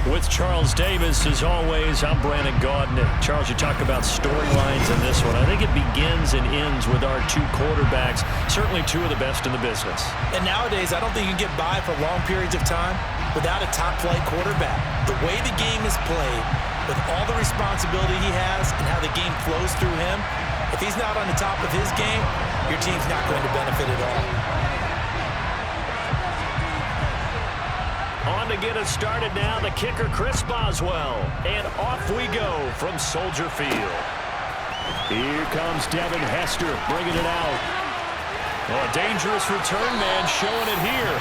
With Charles Davis, as always, I'm Brandon Gaudin. Charles, you talk about storylines in this one. I think it begins and ends with our two quarterbacks, certainly two of the best in the business. And nowadays, I don't think you can get by for long periods of time without a top-flight quarterback. The way the game is played, with all the responsibility he has and how the game flows through him, if he's not on the top of his game, your team's not going to benefit at all. On to get us started now, the kicker, Chris Boswell. And off we go from Soldier Field. Here comes Devin Hester bringing it out. Oh, a dangerous return man showing it here.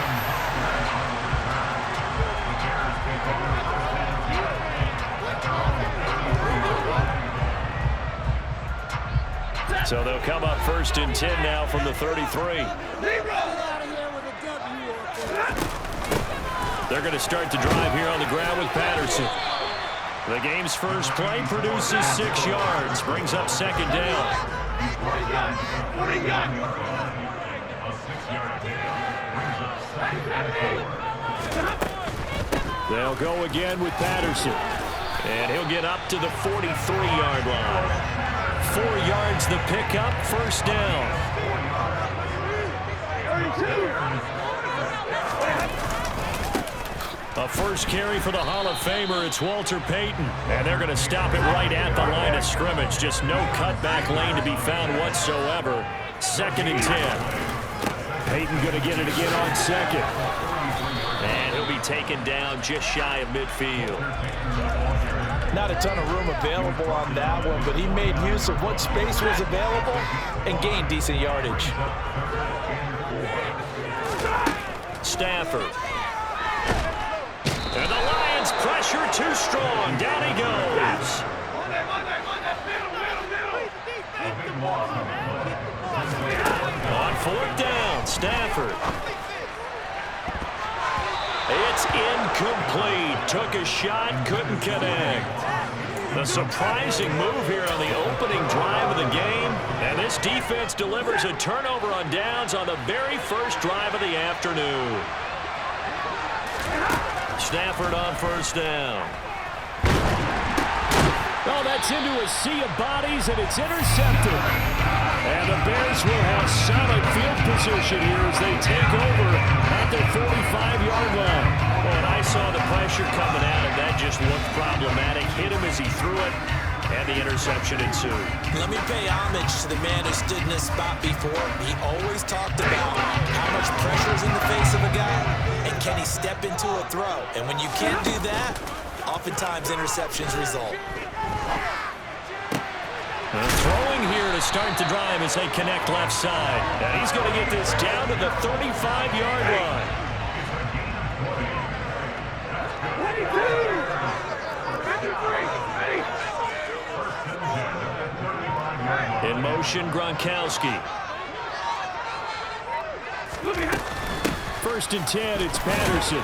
So they'll come up 1st and 10 now from the 33. They're going to start the drive here on the ground with Patterson. The game's first play produces 6 yards, brings up 2nd down. They'll go again with Patterson. And he'll get up to the 43-yard line. 4 yards the pickup, 1st down. A first carry for the Hall of Famer, it's Walter Payton. And they're going to stop it right at the line of scrimmage. Just no cutback lane to be found whatsoever. 2nd and 10. Payton going to get it again on 2nd. And he'll be taken down just shy of midfield. Not a ton of room available on that one, but he made use of what space was available and gained decent yardage. Stafford. And the Lions pressure too strong. Down he goes. On 4th down, Stafford. It's incomplete. Took a shot, couldn't connect. The surprising move here on the opening drive of the game. And this defense delivers a turnover on downs on the very first drive of the afternoon. Stafford on 1st down. Oh, that's into a sea of bodies, and it's intercepted. And the Bears will have solid field position here as they take over at their 45-yard line. Well, and I saw the pressure coming at him. That just looked problematic. Hit him as he threw it, and the interception ensued. Let me pay homage to the man who stood in this spot before. He always talked about how much pressure is in the face of a guy, and can he step into a throw? And when you can't do that, oftentimes interceptions result. Throwing here to start the drive as they connect left side. And he's going to get this down to the 35-yard line. In motion, Gronkowski. 1st and 10, it's Patterson.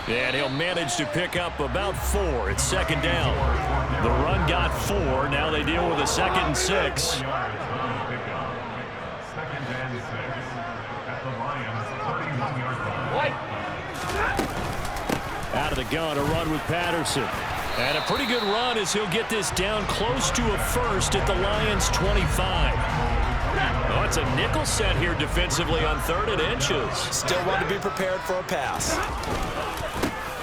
And he'll manage to pick up about 4. It's 2nd down. The run got 4. Now they deal with a 2nd and 6. Out of the gun, a run with Patterson. And a pretty good run as he'll get this down close to a 1st at the Lions' 25. Oh, it's a nickel set here defensively on 3rd and inches. Still want to be prepared for a pass.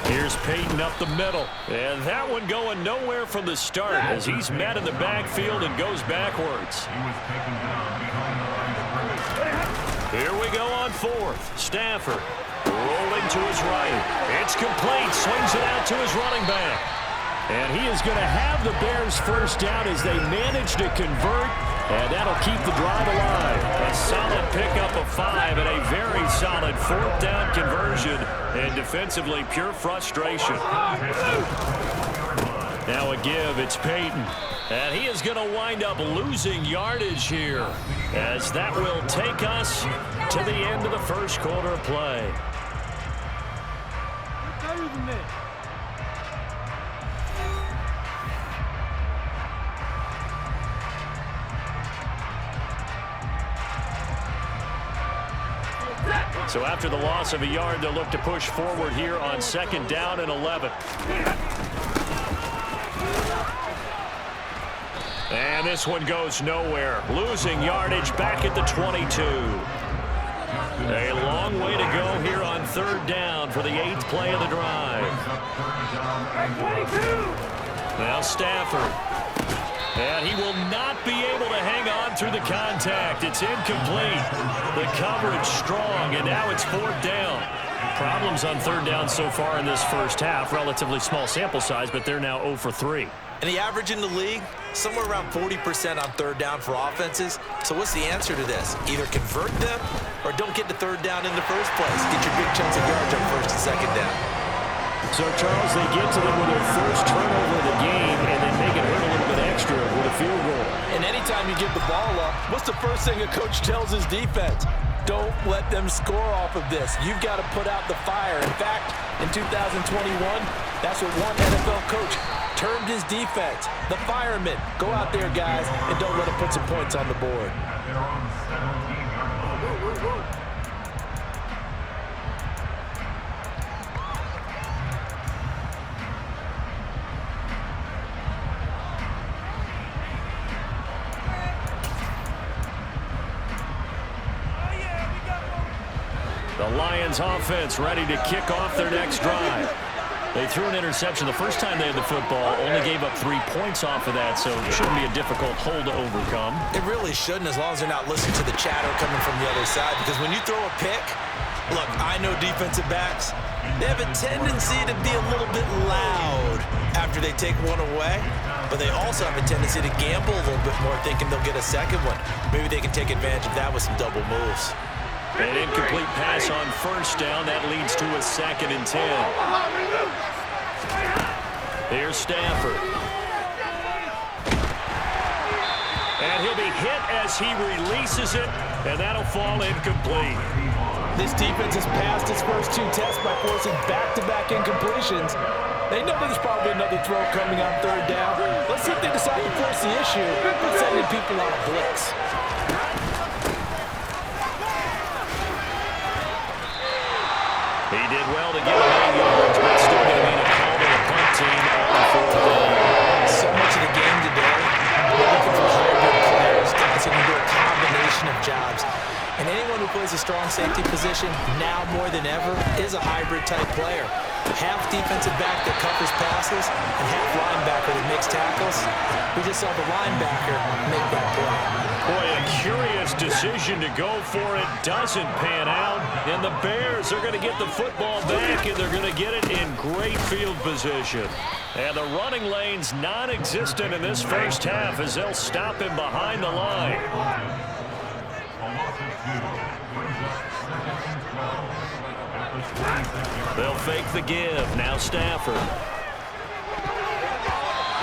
Here's Payton up the middle. And that one going nowhere from the start as he's met in the backfield and goes backwards. Here we go on 4th. Stafford rolling to his right. It's complete. Swings it out to his running back. And he is going to have the Bears 1st down as they manage to convert. And that'll keep the drive alive. A solid pickup of 5 and a very solid 4th down conversion. And defensively, pure frustration. Now a give, it's Payton. And he is going to wind up losing yardage here, as that will take us to the end of the 1st quarter of play. So after the loss of a yard, they'll look to push forward here on 2nd down and 11. And this one goes nowhere. Losing yardage back at the 22. A long way to go here on 3rd down for the 8th play of the drive. Now Stafford. And he will not be able to hang on through the contact. It's incomplete. The coverage strong, and now it's 4th down. Problems on 3rd down so far in this first half. Relatively small sample size, but they're now 0 for 3. And the average in the league, somewhere around 40% on 3rd down for offenses. So what's the answer to this? Either convert them or don't get to 3rd down in the first place. Get your big chunks of yards on 1st and 2nd down. So, Charles, they get to them with their first turnover of the game and then make it hurt a little bit extra with a field goal. And anytime you give the ball up, what's the first thing a coach tells his defense? Don't let them score off of this. You've got to put out the fire. In fact, in 2021, that's what one NFL coach termed his defense. The firemen. Go out there, guys, and don't let them put some points on the board. The Lions offense ready to kick off their next drive. They threw an interception the first time they had the football, only gave up 3 points off of that, so it shouldn't be a difficult hole to overcome. It really shouldn't, as long as they're not listening to the chatter coming from the other side, because when you throw a pick, look, I know defensive backs, they have a tendency to be a little bit loud after they take one away, but they also have a tendency to gamble a little bit more, thinking they'll get a second one. Maybe they can take advantage of that with some double moves. An incomplete pass on 1st down. That leads to a 2nd and 10. Here's Stafford. And he'll be hit as he releases it, and that'll fall incomplete. This defense has passed its first 2 tests by forcing back-to-back incompletions. They know there's probably another throw coming on 3rd down. Let's see if they decide to force the issue by sending people on a blitz. He did well to get 8 yards, but still going to mean a call to the punt team on 4th down. So much of the game today, we're looking for hybrid players, guys who can do a combination of jobs. And anyone who plays a strong safety position, now more than ever, is a hybrid-type player. Half defensive back that covers passes, and half linebacker that makes tackles. We just saw the linebacker make that play. Boy, a curious decision to go for it. Doesn't pan out. And the Bears are going to get the football back, and they're going to get it in great field position. And the running lane's non-existent in this first half as they'll stop him behind the line. They'll fake the give. Now Stafford.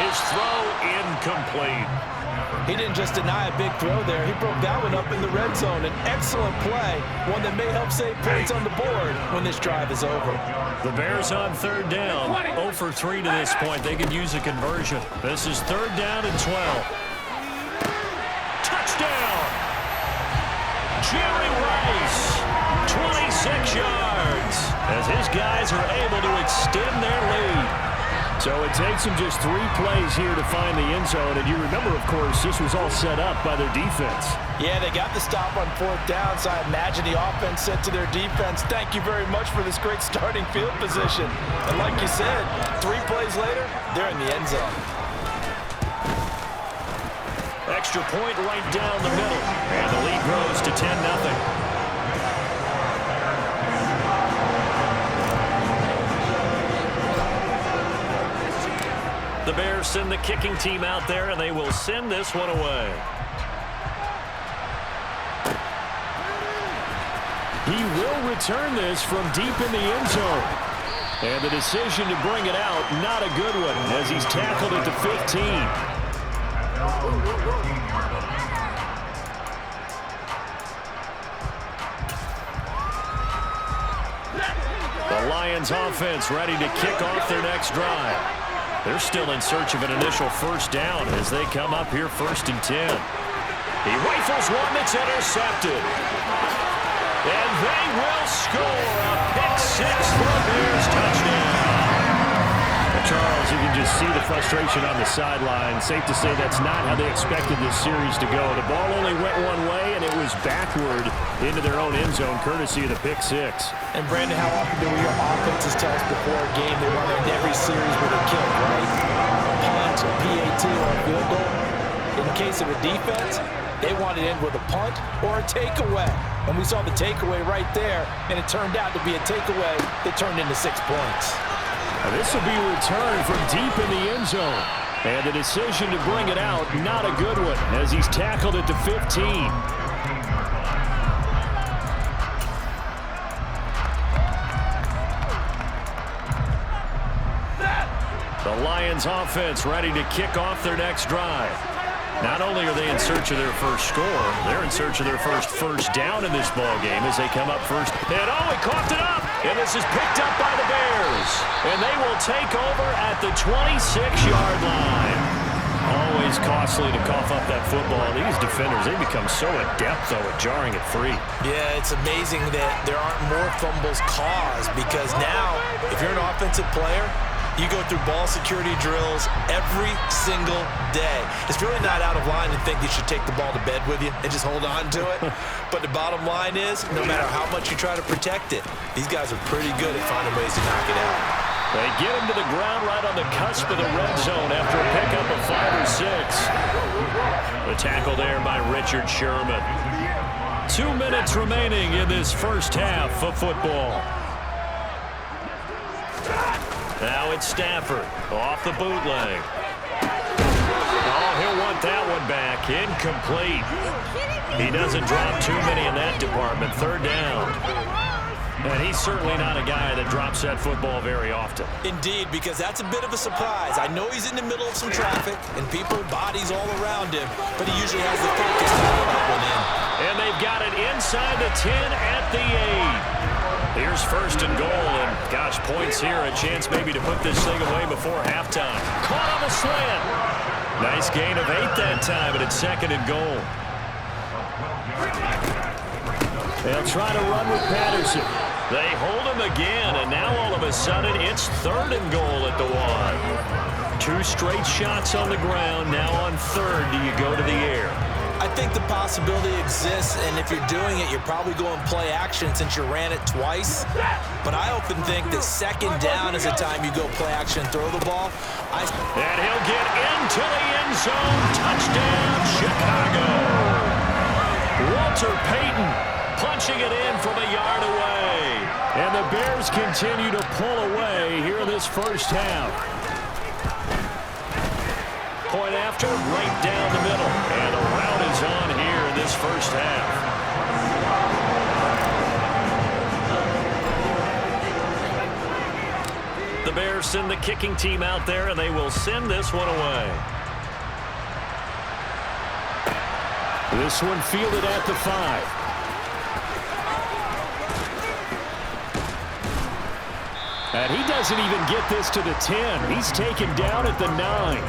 His throw incomplete. He didn't just deny a big throw there. He broke that one up in the red zone. An excellent play, one that may help save points on the board when this drive is over. The Bears on 3rd down. 0 for 3 to this point. They could use a conversion. This is 3rd down and 12. Touchdown! Jerry Rice, 26 yards, as his guys are able to extend their lead. So it takes them just 3 plays here to find the end zone. And you remember, of course, this was all set up by their defense. Yeah, they got the stop on 4th down, so I imagine the offense said to their defense, thank you very much for this great starting field position. And like you said, 3 plays later, they're in the end zone. Extra point right down the middle. And the lead grows to 10-0. The Bears send the kicking team out there, and they will send this one away. He will return this from deep in the end zone. And the decision to bring it out, not a good one, as he's tackled at the 15. The Lions offense ready to kick off their next drive. They're still in search of an initial first down as they come up here 1st and 10. He rifles one that's intercepted. And they will score. A pick six for a Bears touchdown. Charles, you can just see the frustration on the sideline. Safe to say that's not how they expected this series to go. The ball only went one way, and it was backward into their own end zone, courtesy of the pick six. And, Brandon, how often do your offenses tell us before a game they want to end every series with a kick, right? A punt, a PAT, or a field goal. In the case of a defense, they want to end with a punt or a takeaway. And we saw the takeaway right there, and it turned out to be a takeaway that turned into 6 points. This will be a return from deep in the end zone. And the decision to bring it out, not a good one, as he's tackled at the 15. The Lions offense ready to kick off their next drive. Not only are they in search of their first score, they're in search of their first down in this ball game as they come up first. And he coughed it up. And this is picked up by the Bears. And they will take over at the 26-yard line. Always costly to cough up that football. These defenders, they become so adept, though, at jarring it free. Yeah, it's amazing that there aren't more fumbles caused because now, if you're an offensive player, you go through ball security drills every single day. It's really not out of line to think you should take the ball to bed with you and just hold on to it. But the bottom line is, no matter how much you try to protect it, these guys are pretty good at finding ways to knock it out. They get him to the ground right on the cusp of the red zone after a pickup of 5 or 6. The tackle there by Richard Sherman. 2 minutes remaining in this first half of football. Now it's Stafford off the bootleg. Oh, he'll want that one back. Incomplete. He doesn't drop too many in that department. 3rd down. And he's certainly not a guy that drops that football very often. Indeed, because that's a bit of a surprise. I know he's in the middle of some traffic and people, bodies all around him, but he usually has the focus to get that one in. And they've got it inside the 10 at the 8. Here's 1st and goal, and gosh, points here, a chance maybe to put this thing away before halftime. Caught on the slant. Nice gain of 8 that time, and it's 2nd and goal. They'll try to run with Patterson. They hold him again, and now all of a sudden it's 3rd and goal at the 1. 2 straight shots on the ground. Now on 3rd, do you go to the air? I think the possibility exists, and if you're doing it, you're probably going play action since you ran it twice. But I often think that 2nd down is the time you go play action and throw the ball. And he'll get into the end zone. Touchdown, Chicago. Walter Payton punching it in from a yard away. And the Bears continue to pull away here in this first half. Point after, right down the middle. And the rout is on here in this first half. The Bears send the kicking team out there, and they will send this one away. This one fielded at the 5. And he doesn't even get this to the 10. He's taken down at the 9.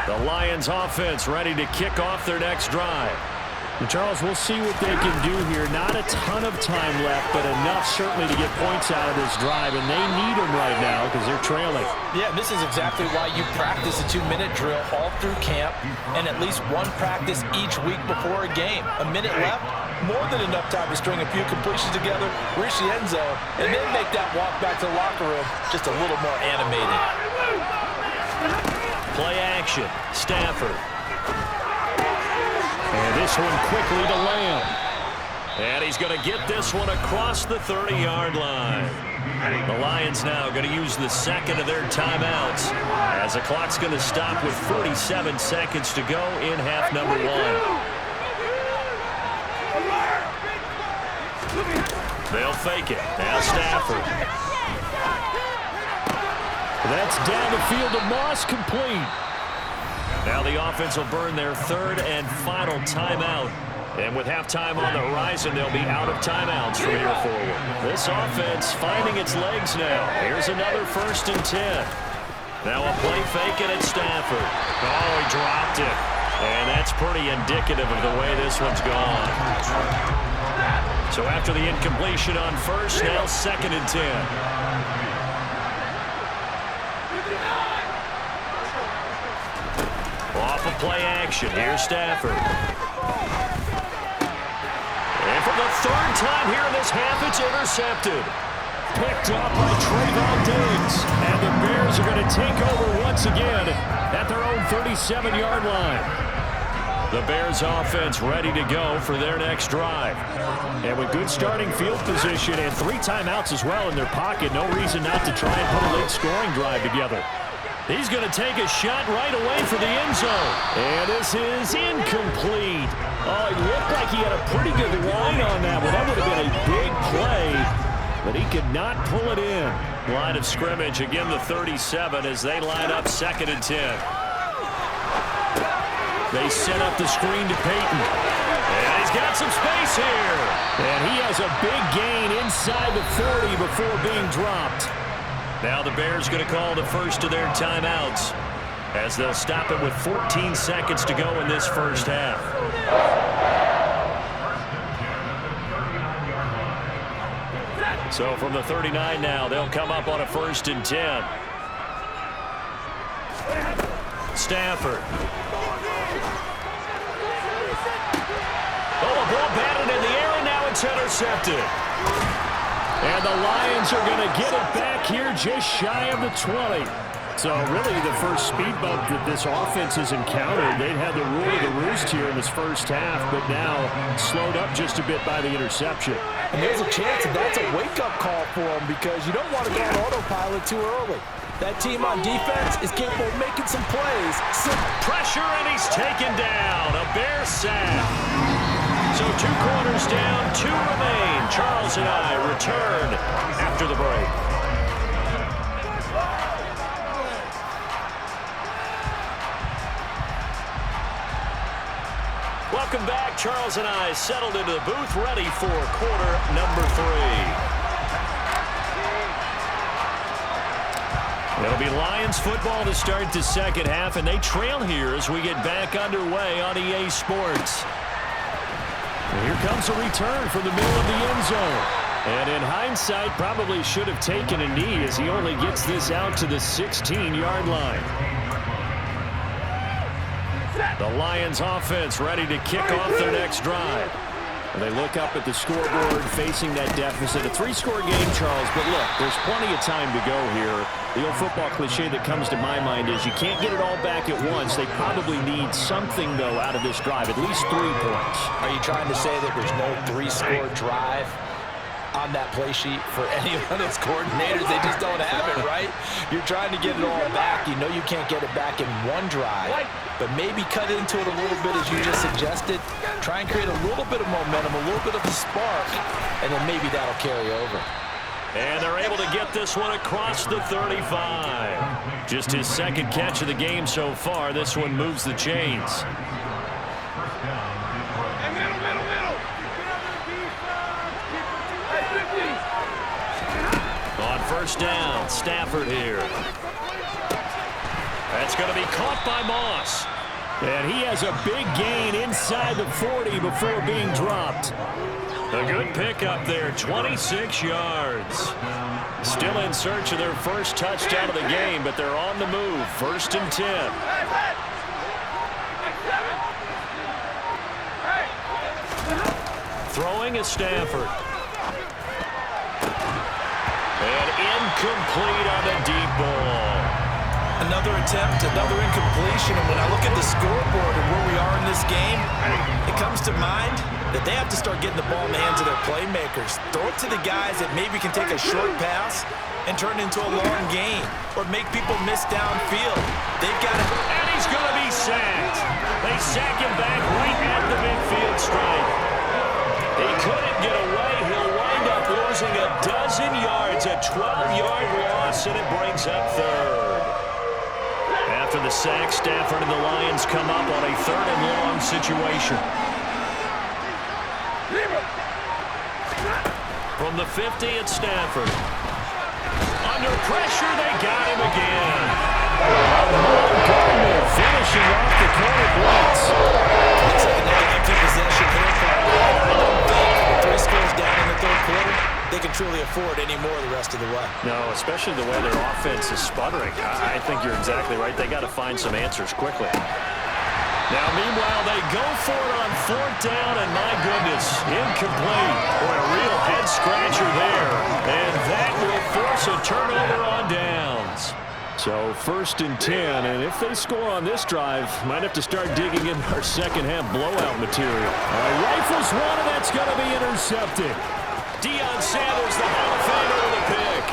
The Lions offense ready to kick off their next drive. And Charles, we'll see what they can do here. Not a ton of time left, but enough certainly to get points out of this drive, and they need them right now because they're trailing. Yeah, this is exactly why you practice a 2-minute drill all through camp and at least one practice each week before a game. A minute left, more than enough time to string a few completions together, reach the end zone, and then make that walk back to the locker room just a little more animated. Play action, Stafford. And this one quickly to Lamb. And he's going to get this one across the 30-yard line. The Lions now going to use the 2nd of their timeouts as the clock's going to stop with 47 seconds to go in half number 1. They'll fake it. Now Stafford. That's down the field to Moss, complete. Now the offense will burn their 3rd and final timeout. And with halftime on the horizon, they'll be out of timeouts from here forward. This offense finding its legs now. Here's another 1st and 10. Now a play fake, and it's Stafford. Oh, he dropped it. And that's pretty indicative of the way this one's gone. So after the incompletion on first, now 2nd and 10. Off of play action. Here's Stafford. And for the 3rd time here in this half, it's intercepted. Picked up by Trayvon Diggs. And the Bears are going to take over once again at their own 37-yard line. The Bears offense ready to go for their next drive. And with good starting field position and 3 timeouts as well in their pocket, no reason not to try and put a late scoring drive together. He's going to take a shot right away for the end zone. And this is incomplete. Oh, it looked like he had a pretty good line on that one. That would have been a big play, but he could not pull it in. Line of scrimmage, again the 37 as they line up 2nd and 10. They set up the screen to Peyton. And he's got some space here. And he has a big gain inside the 40 before being dropped. Now the Bears going to call the first of their timeouts as they'll stop it with 14 seconds to go in this first half. So from the 39 now, they'll come up on a 1st and 10. Stafford. Oh, a ball batted in the air, and now it's intercepted. And the Lions are going to get it back here just shy of the 20. So really the first speed bump that this offense has encountered. They'd had the rule of the roost here in this first half, but now slowed up just a bit by the interception. And there's a chance that that's a wake-up call for them because you don't want to go on autopilot too early. That team on defense is capable of making some plays. Pressure, and he's taken down. A Bear sack. So 2 quarters down, 2 remain. Charles and I return after the break. Welcome back. Charles and I settled into the booth, ready for quarter number 3. It'll be Lions football to start the second half, and they trail here as we get back underway on EA Sports. And here comes a return from the middle of the end zone. And in hindsight, probably should have taken a knee as he only gets this out to the 16-yard line. The Lions offense ready to kick off their next drive. And they look up at the scoreboard facing that deficit. A 3-score game, Charles, but look, there's plenty of time to go here. The old football cliche that comes to my mind is you can't get it all back at once. They probably need something, though, out of this drive, at least 3 points. Are you trying to say that there's no 3-score drive on that play sheet for any of its coordinators? They just don't have it, right? You're trying to get it all back. You know you can't get it back in one drive, but maybe cut into it a little bit as you just suggested. Try and create a little bit of momentum, a little bit of a spark, and then maybe that'll carry over. And they're able to get this one across the 35. Just his 2nd catch of the game so far. This one moves the chains. On first down, Stafford here. That's going to be caught by Moss. And he has a big gain inside the 40 before being dropped. A good pickup there, 26 yards. Still in search of their first touchdown of the game, but they're on the move. 1st and 10. Throwing is Stafford. And incomplete on the deep ball. Another attempt, another incompletion, and when I look at the scoreboard and where we are in this game, it comes to mind that they have to start getting the ball in the hands of their playmakers. Throw it to the guys that maybe can take a short pass and turn it into a long gain or make people miss downfield. They've got to... And he's going to be sacked. They sack him back right at the midfield stripe. He couldn't get away. He'll wind up losing a dozen yards, a 12-yard loss, and it brings up 3rd. After the sack, Stafford and the Lions come up on a 3rd and long situation. From the 50 at Stafford. Under pressure, they got him again. Finishing off the corner blitz. Looks like another empty possession here for them. I don't think with 3 scores down in the third quarter, they can truly afford any more the rest of the way. No, especially the way their offense is sputtering. I think you're exactly right. They got to find some answers quickly. Now, meanwhile, they go for it on 4th down, and my goodness, incomplete. Boy, a real head-scratcher there. And that will force a turnover on downs. So 1st and 10, and if they score on this drive, might have to start digging in our second-half blowout material. Rifles one, and that's going to be intercepted. Deion Sanders, the Hall of Famer, with a pick.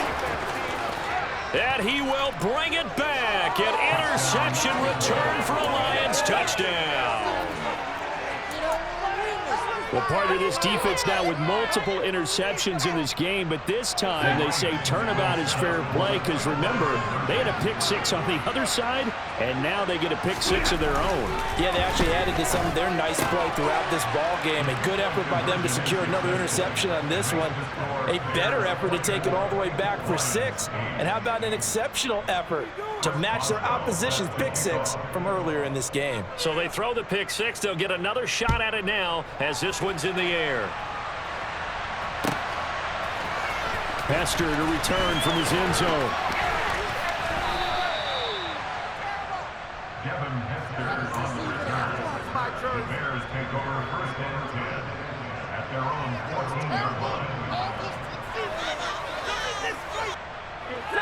And he will bring it back. An interception return for a Lions touchdown. Well, part of this defense now with multiple interceptions in this game, but this time they say turnabout is fair play because, remember, they had a pick 6 on the other side, and now they get a pick 6 of their own. Yeah, they actually added to some of their nice play throughout this ball game. A good effort by them to secure another interception on this one. A better effort to take it all the way back for 6. And how about an exceptional effort to match their opposition's pick 6 from earlier in this game? So they throw the pick 6. They'll get another shot at it now as this one's in the air. Hester to return from his end zone. The Bears take over 1st and 10 at their own 14-yard line.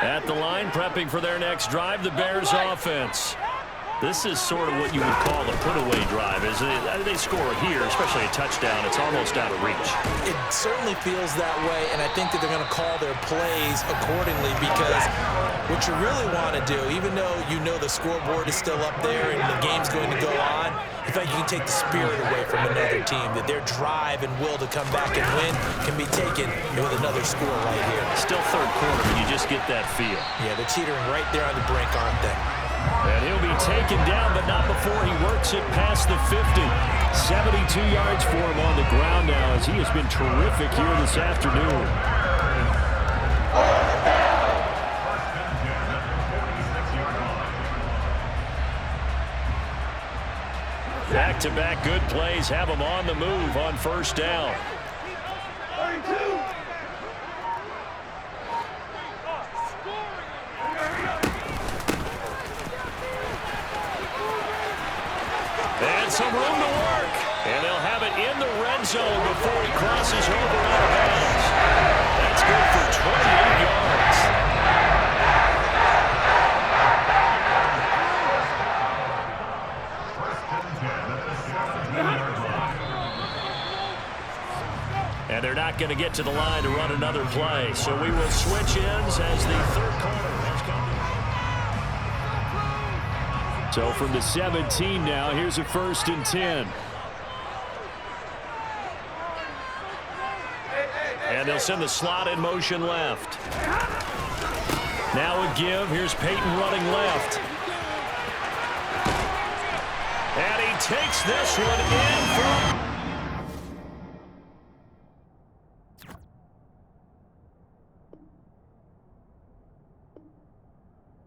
At the line, prepping for their next drive, the Bears offense. This is sort of what you would call a put-away drive, isn't it? They score here, especially a touchdown. It's almost out of reach. It certainly feels that way, and I think that they're going to call their plays accordingly because what you really want to do, even though you know the scoreboard is still up there and the game's going to go on, in fact, you can take the spirit away from another team, that their drive and will to come back and win can be taken with another score right here. Still third quarter, but you just get that feel. Yeah, they're teetering right there on the brink, aren't they? And he'll be taken down, but not before he works it past the 50. 72 yards for him on the ground now as he has been terrific here this afternoon. Back-to-back good plays have him on the move on 1st down. And some room to work. And they'll have it in the red zone before he crosses over out of bounds. That's good for 28 yards. And they're not going to get to the line to run another play. So we will switch ends as the third quarter has come. So from the 17 now, here's a 1st and 10. And they'll send the slot in motion left. Now a give. Here's Peyton running left. And he takes this one in from